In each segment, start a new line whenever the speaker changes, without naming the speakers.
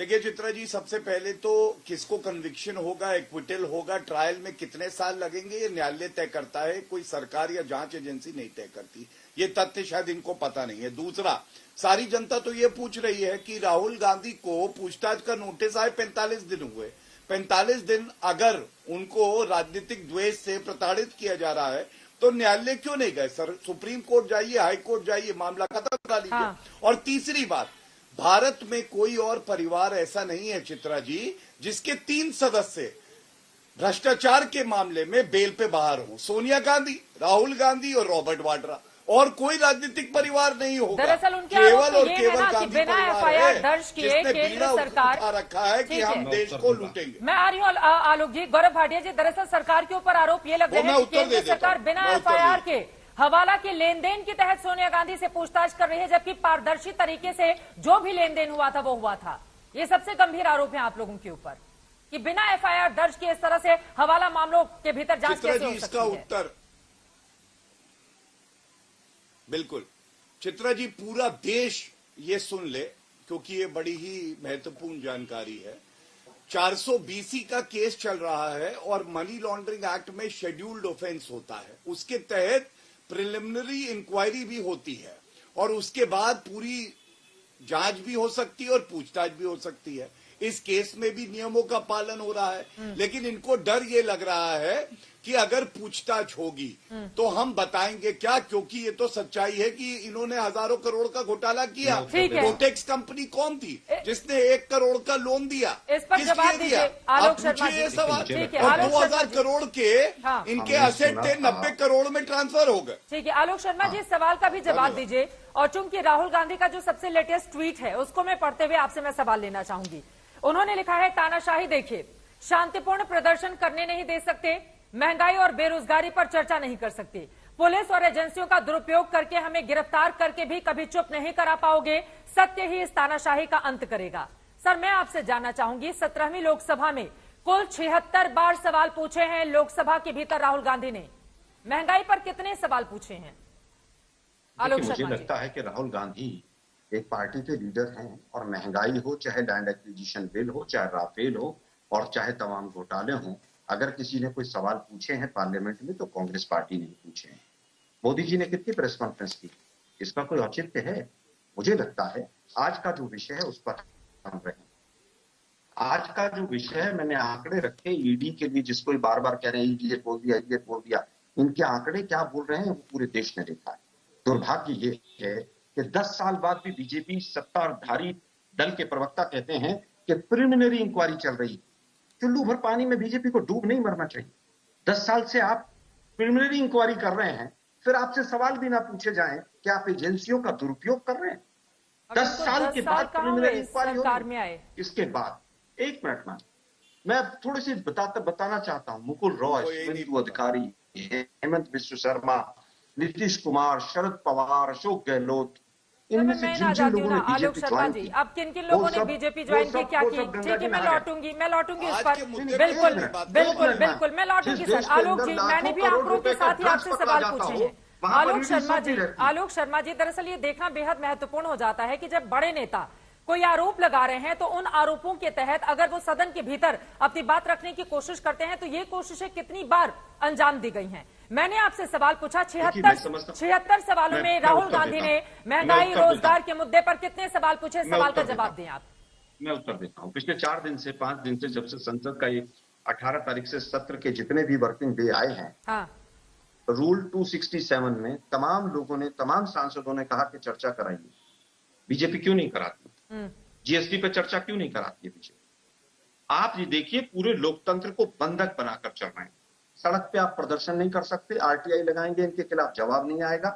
देखिए चित्रा जी, सबसे पहले तो किसको कन्विक्शन होगा, एक्विटल होगा, ट्रायल में कितने साल लगेंगे, ये न्यायालय तय करता है, कोई सरकार या जांच एजेंसी नहीं तय करती। ये तथ्य शायद इनको पता नहीं है। दूसरा, सारी जनता तो ये पूछ रही है कि राहुल गांधी को पूछताछ का नोटिस आए 45 दिन हुए। 45 दिन अगर उनको राजनीतिक द्वेष से प्रताड़ित किया जा रहा है तो न्यायालय क्यों नहीं गए? सर, सुप्रीम कोर्ट जाइए, हाई कोर्ट जाइए, मामला खत्म करा लीजिए। हाँ। और तीसरी बात, भारत में कोई और परिवार ऐसा नहीं है चित्रा जी जिसके 3 सदस्य भ्रष्टाचार के मामले में बेल पे बाहर हो। सोनिया गांधी, राहुल गांधी और रॉबर्ट वाड्रा। और कोई राजनीतिक परिवार नहीं होगा।
दरअसल उनके
केवल और केवल
गांधी
बिना
एफआईआर दर्ज किए केंद्र सरकार
उठा रखा है कि हम देश को लूटेंगे।
मैं आ रही हूँ आलोक जी। गौरव भाटिया जी, दरअसल सरकार के ऊपर आरोप ये लग रहे हैं कि केंद्र सरकार बिना एफआईआर के हवाला के लेन देन के तहत सोनिया गांधी से पूछताछ कर रही है, जबकि पारदर्शी तरीके से जो भी लेन देन हुआ था वो हुआ था। ये सबसे गंभीर आरोप है आप लोगों के ऊपर कि बिना एफआईआर दर्ज किए इस तरह से हवाला मामलों के भीतर जांच कैसे हो सकती है?
इसका उत्तर बिल्कुल चित्रा जी, पूरा देश ये सुन ले क्योंकि ये बड़ी ही महत्वपूर्ण जानकारी है। 420 का केस चल रहा है और मनी लॉन्ड्रिंग एक्ट में शेड्यूल्ड ऑफेंस होता है। उसके तहत प्रिलिमिनरी इंक्वायरी भी होती है और उसके बाद पूरी जांच भी हो सकती है और पूछताछ भी हो सकती है। इस केस में भी नियमों का पालन हो रहा है, लेकिन इनको डर ये लग रहा है कि अगर पूछताछ होगी तो हम बताएंगे क्या, क्योंकि ये तो सच्चाई है कि इन्होंने हजारों करोड़ का घोटाला किया। प्रोटेक्स कंपनी कौन थी जिसने 1 करोड़ का लोन दिया?
इस पर जवाब दीजिए आलोक शर्मा जी।
ये सवाल। और 2000 करोड़ के इनके असेट थे 90 करोड़ में ट्रांसफर हो गए।
ठीक है आलोक शर्मा जी, सवाल का भी जवाब दीजिए। और चूंकि राहुल गांधी का जो सबसे लेटेस्ट ट्वीट है उसको मैं पढ़ते हुए आपसे मैं सवाल लेना चाहूंगी। उन्होंने लिखा है, तानाशाही देखिए, शांतिपूर्ण प्रदर्शन करने नहीं दे सकते, महंगाई और बेरोजगारी पर चर्चा नहीं कर सकते, पुलिस और एजेंसियों का दुरुपयोग करके हमें गिरफ्तार करके भी कभी चुप नहीं करा पाओगे, सत्य ही इस तानाशाही का अंत करेगा। सर, मैं आपसे जानना चाहूंगी, 17वीं लोकसभा में कुल 76 बार सवाल पूछे हैं लोकसभा के भीतर राहुल गांधी ने। महंगाई पर कितने सवाल पूछे हैं? आलोक शर्मा जी।
मुझे लगता है कि राहुल गांधी एक पार्टी के लीडर हैं और महंगाई हो, चाहे लैंड एक्विजिशन बिल हो, चाहे राफेल हो और चाहे तमाम घोटाले हों, अगर किसी ने कोई सवाल पूछे हैं पार्लियामेंट में तो कांग्रेस पार्टी ने पूछे हैं। मोदी जी ने कितनी प्रेस कॉन्फ्रेंस की, इसका कोई औचित्य है? मुझे लगता है आज का जो विषय है उस पर हम रहे। आज का जो विषय है, मैंने आंकड़े रखे ईडी के लिए, जिसको बार बार कह रहे हैं ईडी बोल दिया, ईडी बोल दिया। इनके आंकड़े क्या बोल रहे हैं वो पूरे देश ने देखा है। दुर्भाग्य ये है कि 10 साल बाद भी बीजेपी सत्ताधारी दल के प्रवक्ता कहते हैं कि प्रिलिमिनरी इंक्वायरी चल रही है। चुल्लू भर पानी में बीजेपी को डूब नहीं मरना चाहिए। 10 साल से आप प्रिलिमिनरी इंक्वायरी कर रहे हैं, फिर आपसे सवाल भी ना पूछे जाएं कि आप एजेंसियों का दुरुपयोग कर रहे हैं। 10 साल के बाद प्रिलिमिनरी इंक्वायरी होगी। इसके बाद 1 मिनट में मैं थोड़ी सी बताना चाहता हूं। मुकुल रॉय, शुभेंदु अधिकारी, हेमंत बिश्व शर्मा, नीतीश कुमार, शरद पवार, अशोक गहलोत, इनमें से जिन जिन लोगों ने
आलोक शर्मा जी, अब किन किन लोगों ने बीजेपी ज्वाइन की, क्या की? ठीक है, मैं लौटूंगी इस पर। बिल्कुल मैं लौटूंगी सर। आलोक जी, मैंने भी आंकड़ों के साथ ही आपसे सवाल पूछे हैं। आलोक शर्मा जी, दरअसल ये देखना बेहद महत्वपूर्ण हो जाता है कि जब बड़े नेता कोई आरोप लगा रहे हैं तो उन आरोपों के तहत अगर वो सदन के भीतर अपनी बात रखने की कोशिश करते हैं तो ये कोशिशें कितनी बार अंजाम दी गई हैं। मैंने आपसे सवाल पूछा, 76 सवालों में राहुल गांधी ने महंगाई रोजगार के मुद्दे पर कितने सवाल पूछे? सवाल का जवाब दें आप।
मैं उत्तर देता हूं। पिछले 4 दिन से 5 दिन से, जब से संसद का ये 18 तारीख से सत्र के जितने भी वर्किंग डे आए हैं,
हाँ।
रूल 267 में तमाम लोगों ने, तमाम सांसदों ने कहा कि चर्चा कराइए। बीजेपी क्यों नहीं कराती? जीएसटी पे चर्चा क्यों नहीं कराती है बीजेपी? आप ये देखिए, पूरे लोकतंत्र को बंधक बनाकर चल रहे हैं। सड़क पे आप प्रदर्शन नहीं कर सकते, आरटीआई लगाएंगे, इनके खिलाफ जवाब नहीं आएगा।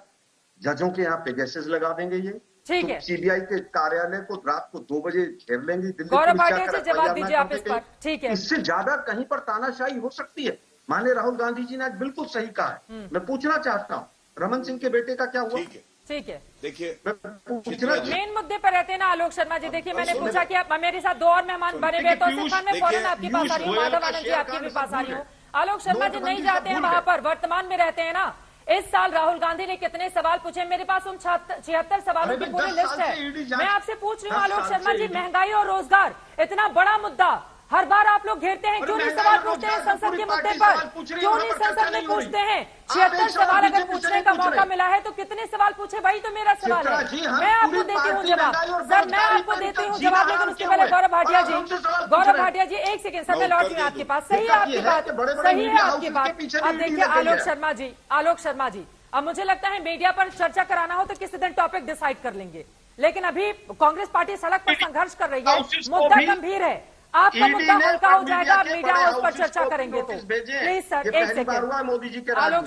जजों के यहाँ पेगासस लगा देंगे ये।
ठीक है।
सीबीआई के कार्यालय को रात को 2 बजे घेर लेंगे।
गौरव भाटिया जी, जवाब दीजिए आप इस पर। ठीक है,
इससे ज्यादा कहीं पर तानाशाही हो सकती है। माने राहुल गांधी जी ने आज बिल्कुल सही कहा है। मैं पूछना चाहता हूँ, रमन सिंह के बेटे का क्या हुआ?
ठीक है,
देखिए
मेन मुद्दे पर रहते हैं ना आलोक शर्मा जी। देखिए, मैंने पूछा कि आप मेरे साथ 2 और मेहमान बने हुए, तो मैं फौरन आपके पास आ रही हूँ, माधव आनंद जी आपके भी पास आ रही हूँ। आलोक शर्मा जी नहीं जाते हैं वहां पर, वर्तमान में रहते हैं ना। इस साल राहुल गांधी ने कितने सवाल पूछे? मेरे पास उन 76 सवालों की पूरी लिस्ट है। मैं आपसे पूछ रही हूँ आलोक शर्मा जी, महंगाई और रोजगार इतना बड़ा मुद्दा, हर बार आप लोग घेरते हैं, क्यों नहीं सवाल पूछते हैं संसद के मुद्दे पर? क्यों नहीं संसद में पूछते हैं? 76 सवाल अगर पूछने का मौका मिला है तो कितने सवाल पूछे? वही तो मेरा सवाल है। मैं आपको देती हूँ जवाब सर, मैं आपको देती हूँ जवाब, लेकिन उसके पहले गौरव भाटिया जी, एक सेकेंड सर, मैं लौट रही हूँ आपके पास। सही है आपकी बात, सही है आपकी बात। अब देखिए आलोक शर्मा जी, अब मुझे लगता है मीडिया पर चर्चा कराना हो तो किसी दिन टॉपिक डिसाइड कर लेंगे, लेकिन अभी कांग्रेस पार्टी सड़क पर संघर्ष कर रही है, मुद्दा गंभीर है, आपका मुद्दा हल्का हो जाएगा, आप मीडिया हाउस पर चर्चा करेंगे तो प्लीज सर एक सेकंड।
मोदी जी
आलोक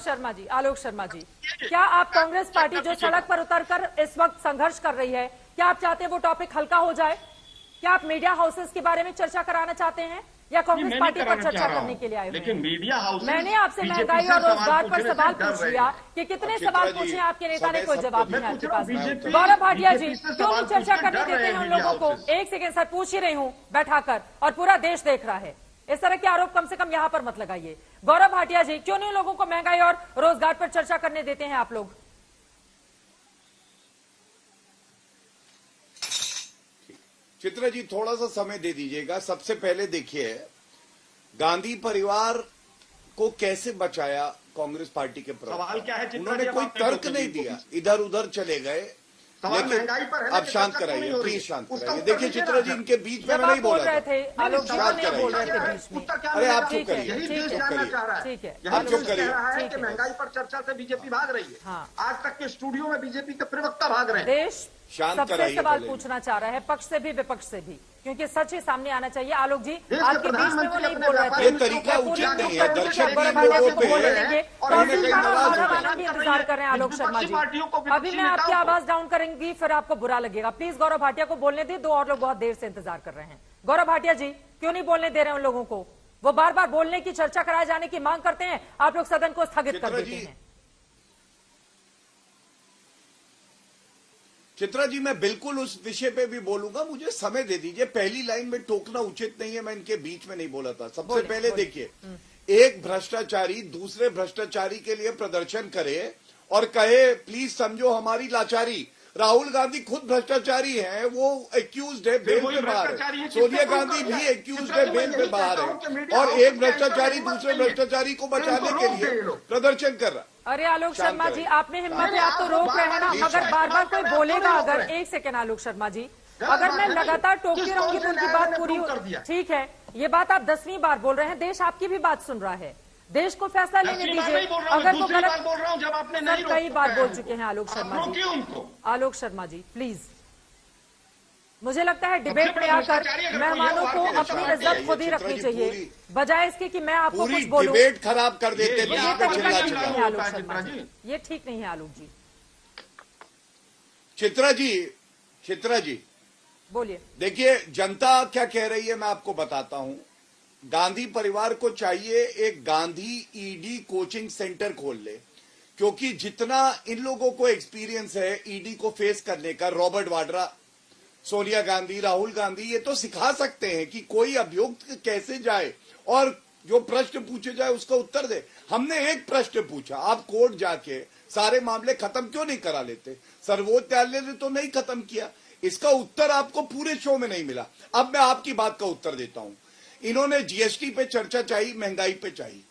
शर्मा जी, क्या आप कांग्रेस पार्टी जो सड़क पर उतरकर इस वक्त संघर्ष कर रही है, क्या आप चाहते हैं वो टॉपिक हल्का हो जाए? क्या आप मीडिया हाउसेस के बारे में चर्चा कराना चाहते हैं या कांग्रेस पार्टी पर चर्चा करने के लिए आए हुए?
लेकिन मीडिया हाउस,
मैंने आपसे महंगाई और रोजगार पर सवाल पूछ लिया कि कितने सवाल पूछे, आपके नेता ने कोई जवाब नहीं आपके पास। गौरव भाटिया जी, क्यों नहीं चर्चा करने देते हैं उन लोगों को? एक सेकेंड सर, पूछ ही रही हूँ बैठाकर, और पूरा देश देख रहा है, इस तरह के आरोप कम से कम यहाँ पर मत लगाइए। गौरव भाटिया जी, क्यों नहीं लोगों को महंगाई और रोजगार पर चर्चा करने देते हैं आप लोग?
चित्रा जी थोड़ा सा समय दे दीजिएगा। सबसे पहले देखिए, गांधी परिवार को कैसे बचाया कांग्रेस पार्टी के प्रवक्ता?
सवाल क्या है?
उन्होंने कोई तर्क नहीं दिया, इधर उधर चले गए। लेकिन अब शांत कराइए, प्लीज शांत कराइए। देखिए चित्रा जी, इनके बीच में नहीं बोल रहे थे,
आलोक जी नहीं बोल रहे थे बीच में।
अरे आप चुप करिए,
ठीक है,
आप चुप करिए। महंगाई पर चर्चा से बीजेपी भाग रही है। आज तक के स्टूडियो में बीजेपी के प्रवक्ता भाग रहे हैं।
देश सबसे सवाल पूछना चाह रहा है, पक्ष से भी विपक्ष से भी, क्योंकि सच ही सामने आना चाहिए। आलोक जी, आपके बीच में वो नहीं बोल रहे थे,
ये तरीका उचित नहीं है। दर्शक भी लोगों पे
भी इंतजार कर रहे हैं। आलोक शर्मा जी, अभी मैं आपकी आवाज डाउन करेंगी, फिर आपको बुरा लगेगा। प्लीज गौरव भाटिया को बोलने दी, दो और लोग बहुत देर से इंतजार कर रहे हैं। गौरव भाटिया जी, क्यों नहीं बोलने दे रहे उन लोगों को? वो बार बार बोलने की, चर्चा कराए जाने की मांग करते हैं, आप लोग सदन को स्थगित कर देते हैं।
चित्रा जी, मैं बिल्कुल उस विषय पे भी बोलूंगा, मुझे समय दे दीजिए। पहली लाइन में टोकना उचित नहीं है, मैं इनके बीच में नहीं बोला था। सबसे पहले देखिए, एक भ्रष्टाचारी दूसरे भ्रष्टाचारी के लिए प्रदर्शन करे और कहे प्लीज समझो हमारी लाचारी। राहुल गांधी खुद भ्रष्टाचारी हैं, वो एक्यूज्ड है, बेल पे बाहर है। सोनिया गांधी भी एक्यूज्ड है, बेल पे बाहर है। और एक भ्रष्टाचारी दूसरे भ्रष्टाचारी को बचाने के लिए प्रदर्शन कर रहा है।
अरे आलोक शर्मा जी, आप में हिम्मत है, आप तो रोक रहे हैं ना। मगर बार बार कोई बोलेगा, अगर एक सेकेंड आलोक शर्मा जी, अगर मैं लगातार टोकती रहूंगी तो उनकी बात पूरी हो। ठीक है, ये बात आप 10वीं बार बोल रहे हैं, देश आपकी भी बात सुन रहा है, देश को फैसला लेने दीजिए। अगर वो गलत
बोल रहा हूं, जब आपने नहीं
कई बार बोल चुके हैं आलोक शर्मा जी। आलोक शर्मा जी प्लीज, मुझे लगता है डिबेट में आकर मेहमानों को अपनी इज्जत खुद ही रखनी चाहिए, बजाय इसके कि मैं आपको कुछ बोलूं।
डिबेट खराब कर देते हैं।
ये तरीका ठीक नहीं है आलोक शर्मा जी, ये ठीक नहीं है आलोक जी।
चित्रा जी
बोलिए।
देखिए, जनता क्या कह रही है मैं आपको बताता हूं। गांधी परिवार को चाहिए एक गांधी ईडी कोचिंग सेंटर खोल ले, क्योंकि जितना इन लोगों को एक्सपीरियंस है ईडी को फेस करने का, रॉबर्ट वाड्रा, सोनिया गांधी, राहुल गांधी, ये तो सिखा सकते हैं कि कोई अभियुक्त कैसे जाए और जो प्रश्न पूछे जाए उसका उत्तर दे। हमने एक प्रश्न पूछा, आप कोर्ट जाके सारे मामले खत्म क्यों नहीं करा लेते? सर्वोच्च न्यायालय ने तो नहीं खत्म किया। इसका उत्तर आपको पूरे शो में नहीं मिला। अब मैं आपकी बात का उत्तर देता हूं। इन्होंने जीएसटी पे चर्चा चाहिए, महंगाई पे चाहिए।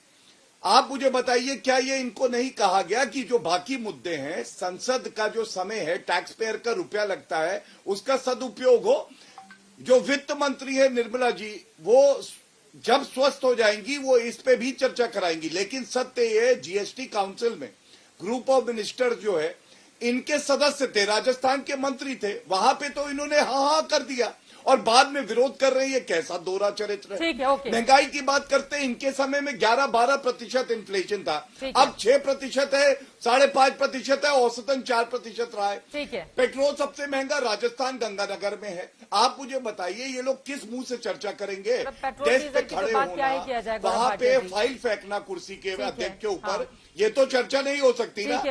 आप मुझे बताइए, क्या ये इनको नहीं कहा गया कि जो बाकी मुद्दे हैं, संसद का जो समय है, टैक्स पेयर का रुपया लगता है, उसका सदुपयोग हो। जो वित्त मंत्री है निर्मला जी, वो जब स्वस्थ हो जाएंगी वो इस पे भी चर्चा कराएंगी। लेकिन सत्य ये, जीएसटी काउंसिल में ग्रुप ऑफ मिनिस्टर जो है, इनके सदस्य थे, राजस्थान के मंत्री थे, वहां पे तो इन्होंने हाँ कर दिया और बाद में विरोध कर रहे हैं। ये कैसा दोहरा चरित्र है।
ठीक है, ओके।
महंगाई की बात करते हैं, इनके समय में 11-12% इन्फ्लेशन था, अब 6% है, 5.5% है, औसतन 4% रहा है।
ठीक है।
पेट्रोल सबसे महंगा राजस्थान गंगानगर में है। आप मुझे बताइए, ये लोग किस मुंह से चर्चा करेंगे? डेस्क पे खड़े होना, वहां पे फाइल फेंकना कुर्सी के अध्यक्ष के ऊपर, ये तो चर्चा नहीं हो सकती ना।